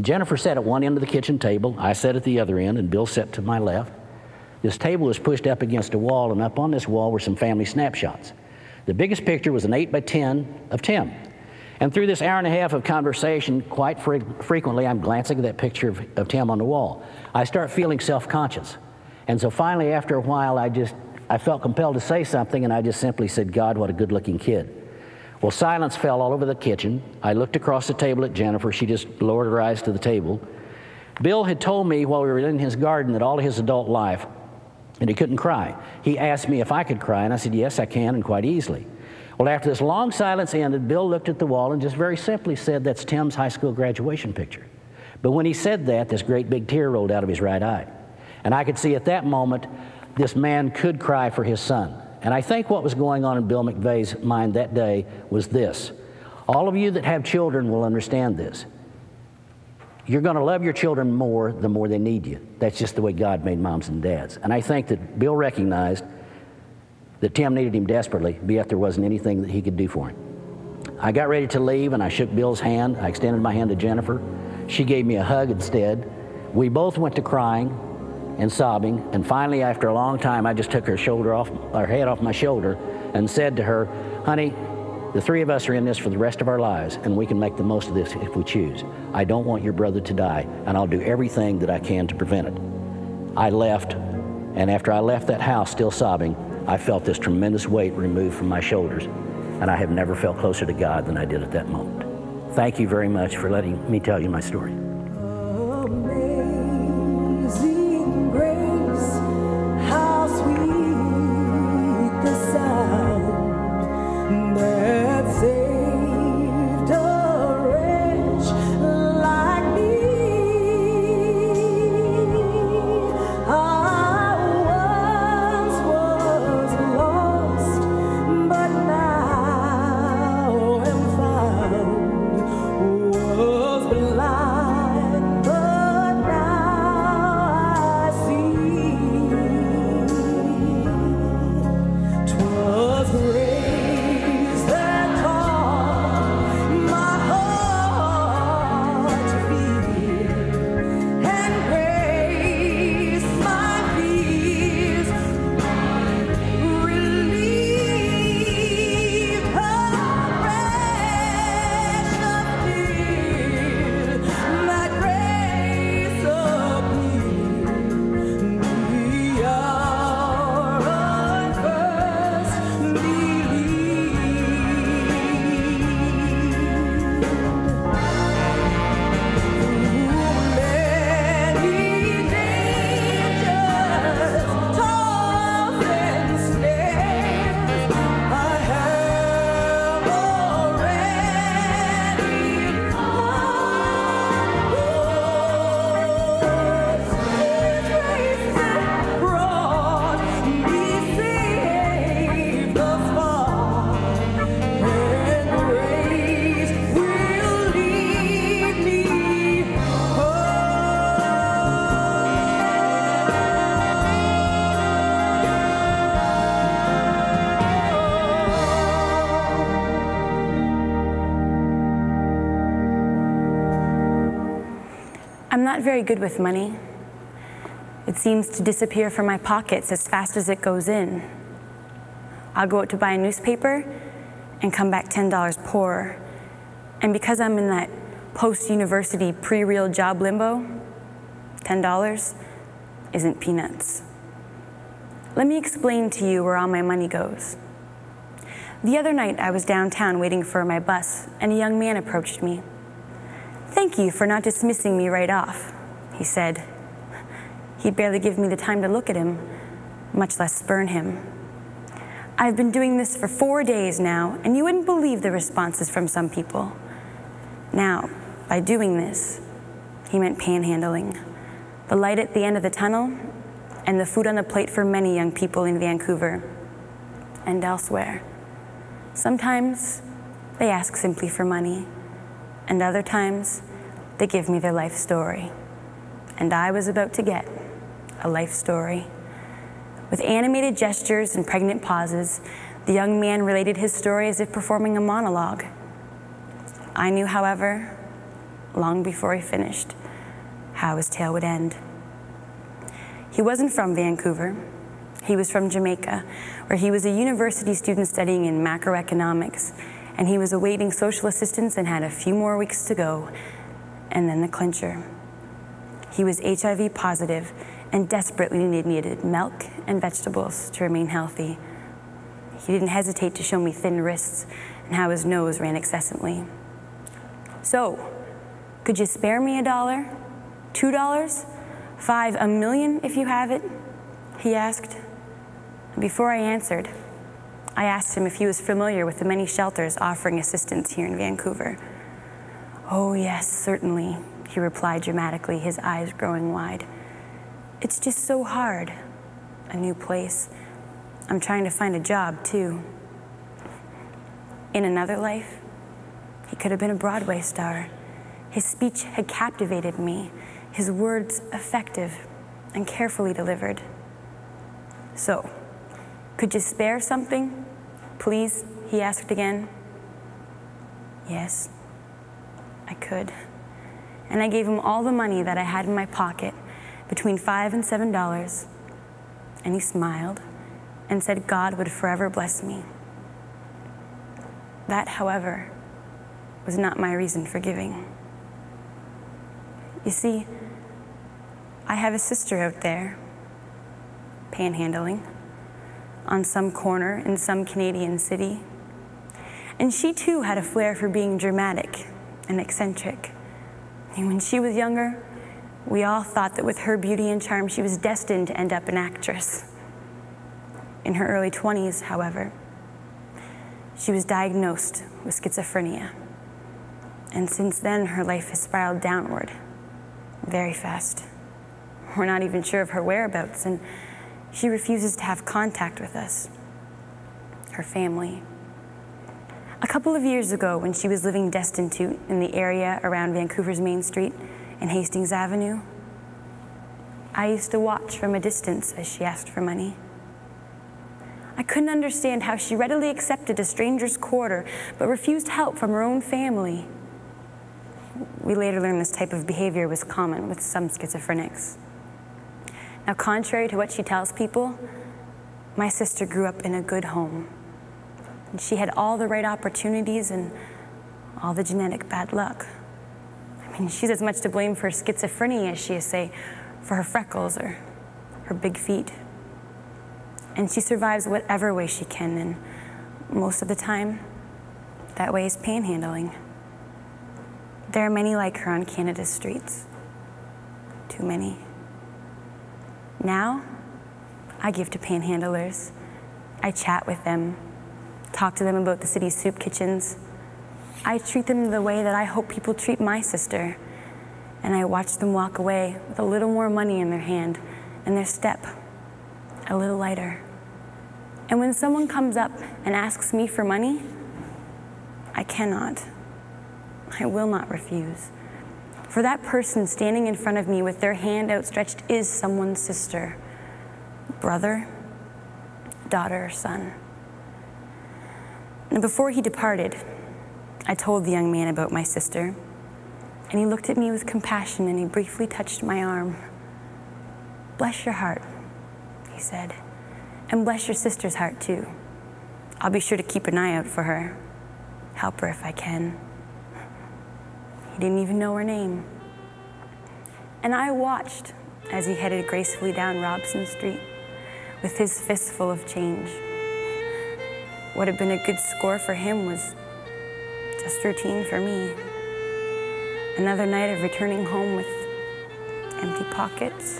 Jennifer sat at one end of the kitchen table, I sat at the other end, and Bill sat to my left. This table was pushed up against a wall, and up on this wall were some family snapshots. The biggest picture was an 8 by 10 of Tim. And through this hour and a half of conversation, quite frequently, I'm glancing at that picture of Tim on the wall. I start feeling self-conscious. And so finally, after a while, I felt compelled to say something, and I just simply said, "God, what a good-looking kid." Well, silence fell all over the kitchen. I looked across the table at Jennifer. She just lowered her eyes to the table. Bill had told me while we were in his garden that all of his adult life, and he couldn't cry. He asked me if I could cry, and I said, "Yes, I can, and quite easily." Well, after this long silence ended, Bill looked at the wall and just very simply said, "That's Tim's high school graduation picture." But when he said that, this great big tear rolled out of his right eye. And I could see at that moment, this man could cry for his son. And I think what was going on in Bill McVeigh's mind that day was this. All of you that have children will understand this. You're going to love your children more the more they need you. That's just the way God made moms and dads. And I think that Bill recognized that Tim needed him desperately, yet there wasn't anything that he could do for him. I got ready to leave, and I shook Bill's hand. I extended my hand to Jennifer. She gave me a hug instead. We both went to crying and sobbing, and finally, after a long time, I just took her head off my shoulder and said to her, "Honey, the three of us are in this for the rest of our lives, and we can make the most of this if we choose. I don't want your brother to die, and I'll do everything that I can to prevent it." I left, and after I left that house still sobbing, I felt this tremendous weight removed from my shoulders, and I have never felt closer to God than I did at that moment. Thank you very much for letting me tell you my story. Amazing grace, how sweet the sound that saved a wretch like me. I once was lost, but now am found. Was blind, but now I see. 'Twas grace that taught my heart to feel, and grace my fears relieved. Her precious fear, that grace appeared the hour I first I'm not very good with money. It seems to disappear from my pockets as fast as it goes in. I'll go out to buy a newspaper and come back $10 poorer. And because I'm in that post-university pre-real job limbo, $10 isn't peanuts. Let me explain to you where all my money goes. The other night I was downtown waiting for my bus, and a young man approached me. "Thank you for not dismissing me right off," he said. He'd barely give me the time to look at him, much less spurn him. I've been doing this for 4 days now, and you wouldn't believe the responses from some people. Now, by doing this, he meant panhandling, the light at the end of the tunnel, and the food on the plate for many young people in Vancouver and elsewhere. Sometimes they ask simply for money, and other times they give me their life story. And I was about to get a life story. With animated gestures and pregnant pauses, the young man related his story as if performing a monologue. I knew, however, long before he finished, how his tale would end. He wasn't from Vancouver. He was from Jamaica, where he was a university student studying in macroeconomics, and he was awaiting social assistance and had a few more weeks to go, and then the clincher. He was HIV positive and desperately needed milk and vegetables to remain healthy. He didn't hesitate to show me thin wrists and how his nose ran excessively. "So, could you spare me $1, $2, $5, $1 million if you have it?" he asked. And before I answered, I asked him if he was familiar with the many shelters offering assistance here in Vancouver. "Oh yes, certainly," he replied dramatically, his eyes growing wide. "It's just so hard. A new place. I'm trying to find a job, too." In another life, he could have been a Broadway star. His speech had captivated me, his words effective and carefully delivered. "So, could you spare something, please?" he asked again. Yes, I could. And I gave him all the money that I had in my pocket, between $5 and $7, and he smiled and said God would forever bless me. That, however, was not my reason for giving. You see, I have a sister out there, panhandling, on some corner in some Canadian city. And she too had a flair for being dramatic and eccentric. And when she was younger, we all thought that with her beauty and charm, she was destined to end up an actress. In her early 20s, however, she was diagnosed with schizophrenia. And since then, her life has spiraled downward very fast. We're not even sure of her whereabouts, and she refuses to have contact with us, her family. A couple of years ago, when she was living destitute in the area around Vancouver's Main Street and Hastings Avenue, I used to watch from a distance as she asked for money. I couldn't understand how she readily accepted a stranger's quarter, but refused help from her own family. We later learned this type of behavior was common with some schizophrenics. Now, contrary to what she tells people, my sister grew up in a good home. And she had all the right opportunities and all the genetic bad luck. I mean, she's as much to blame for schizophrenia as she is, say, for her freckles or her big feet. And she survives whatever way she can, and most of the time, that way is panhandling. There are many like her on Canada's streets. Too many. Now, I give to panhandlers. I chat with them, talk to them about the city's soup kitchens. I treat them the way that I hope people treat my sister. And I watch them walk away with a little more money in their hand and their step a little lighter. And when someone comes up and asks me for money, I cannot. I will not refuse. For that person standing in front of me with their hand outstretched is someone's sister, brother, daughter, or son. And before he departed, I told the young man about my sister, and he looked at me with compassion and he briefly touched my arm. "Bless your heart," he said, "and bless your sister's heart too. I'll be sure to keep an eye out for her, help her if I can." He didn't even know her name. And I watched as he headed gracefully down Robson Street with his fistful of change. What had been a good score for him was just routine for me. Another night of returning home with empty pockets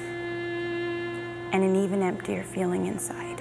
and an even emptier feeling inside.